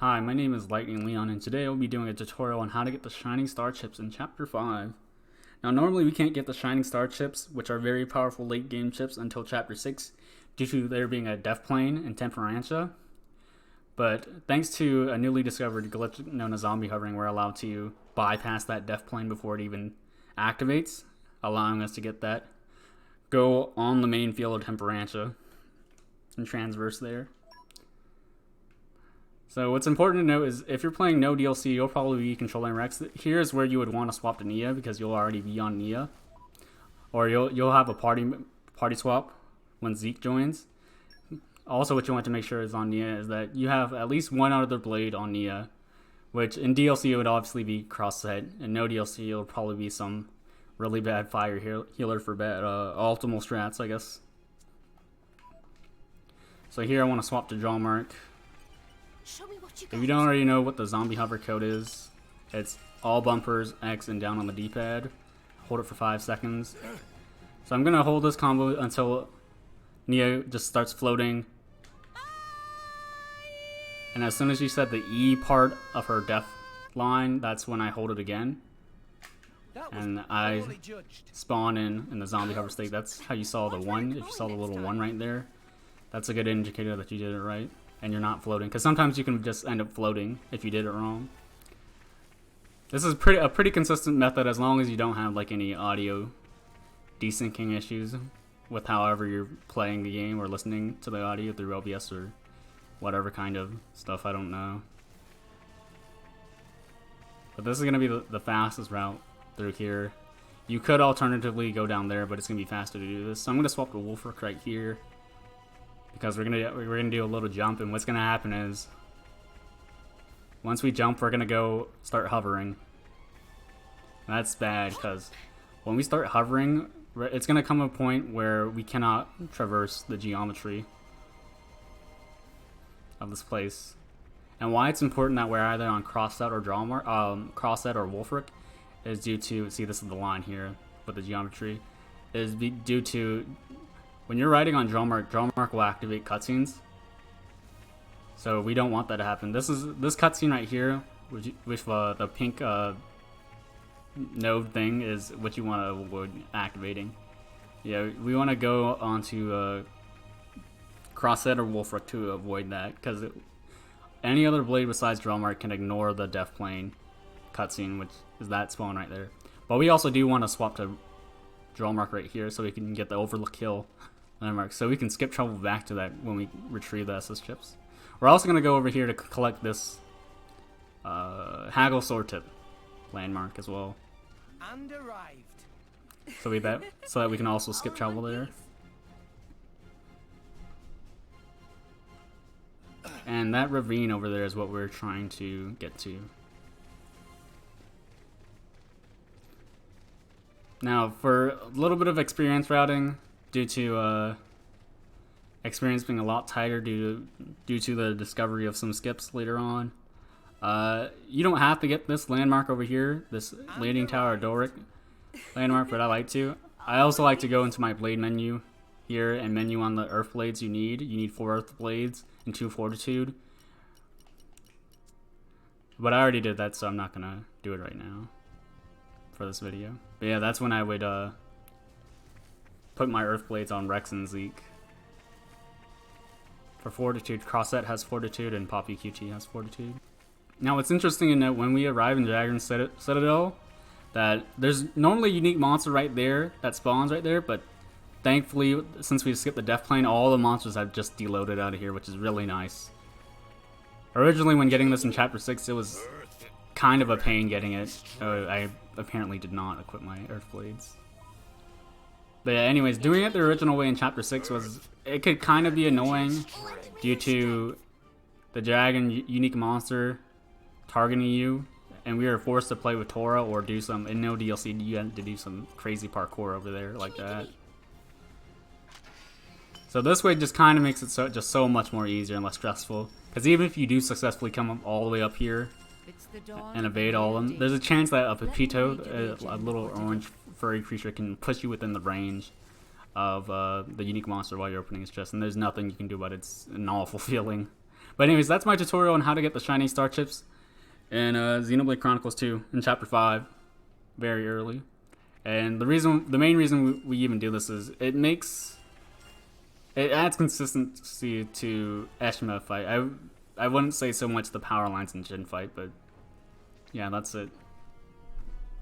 Hi, my name is Lightning Leon, and today I'll be doing a tutorial on how to get the Shining Star chips in Chapter 5. Now, normally we can't get the Shining Star chips, which are very powerful late game chips, until Chapter 6, due to there being a death plane in Temperantia. But thanks to a newly discovered glitch known as zombie hovering, we're allowed to bypass that death plane before it even activates, allowing us to get that. Go on the main field of Temperantia and transverse there. So what's important to note is if you're playing no DLC, you'll probably be controlling Rex. Here's where you would want to swap to Nia because you'll already be on Nia, or you'll have a party swap when Zeke joins. Also, what you want to make sure is on Nia is that you have at least one other blade on Nia, which in DLC it would obviously be cross set, and no DLC it'll probably be some really bad fire healer for bad optimal strats, I guess. So here I want to swap to Dromarch. If you don't already know what the zombie hover code is, it's all bumpers, X, and down on the D-pad. Hold it for 5 seconds. So I'm going to hold this combo until Nia just starts floating. And as soon as she said the E part of her death line, that's when I hold it again. And I spawn in the zombie hover state. That's how you saw the 1. If you saw the little 1 right there, that's a good indicator that you did it right. And you're not floating, because sometimes you can just end up floating if you did it wrong. This is a pretty consistent method as long as you don't have like any audio desyncing issues with however you're playing the game or listening to the audio through OBS or whatever kind of stuff, I don't know. But this is going to be the fastest route through here. You could alternatively go down there, but it's going to be faster to do this. So I'm going to swap to Wolfrook right here, because we're gonna do a little jump, and what's gonna happen is once we jump, we're gonna go start hovering. And that's bad because when we start hovering, it's gonna come a point where we cannot traverse the geometry of this place. And why it's important that we're either on cross-set or cross-set or Wolfrook is due to, see, this is the line here with the geometry, is due to when you're riding on Dromarch will activate cutscenes. So we don't want that to happen. This cutscene right here, with the pink node thing, is what you want to avoid activating. Yeah, we want to go onto Crossset or Wolfrook to avoid that, because any other blade besides Dromarch can ignore the death plane cutscene, which is that spawn right there. But we also do want to swap to Dromarch right here so we can get the Overlook kill landmark, so we can skip travel back to that when we retrieve the SS chips. We're also going to go over here to collect this Haggle Swordtip landmark as well. And arrived. So that we can also skip travel there. And that ravine over there is what we're trying to get to. Now, for a little bit of experience routing, due to experience being a lot tighter due to the discovery of some skips later on, you don't have to get this landmark over here, this Landing Tower Doric landmark, but I like to. I also like to go into my blade menu here and menu on the earth blades you need. You need 4 earth blades and 2 fortitude. But I already did that, so I'm not gonna do it right now for this video. But yeah, that's when I would put my earth blades on Rex and Zeke. For fortitude, Crossset has fortitude and Poppy QT has fortitude. Now what's interesting to note, when we arrive in Dragon Citadel, that there's normally a unique monster right there that spawns right there, but thankfully, since we skipped the death plane, all the monsters have just deloaded out of here, which is really nice. Originally, when getting this in Chapter 6, it was kind of a pain getting it. I apparently did not equip my earth blades. But yeah, anyways, doing it the original way in Chapter 6 it could kind of be annoying due to the dragon unique monster targeting you, and we were forced to play with Tora or do some, in no DLC, you had to do some crazy parkour over there like that. So this way just kind of makes it so much more easier and less stressful, because even if you do successfully come up all the way up here and evade all of them, there's a chance that a Pepito, a little orange furry creature, can push you within the range of the unique monster while you're opening his chest, and there's nothing you can do about it. It's an awful feeling. But anyways, that's my tutorial on how to get the shiny star chips in Xenoblade Chronicles 2 in Chapter 5, very early. And the main reason we even do this is it adds consistency to Eshma fight. I wouldn't say so much the power lines in Jin fight, but yeah, that's it.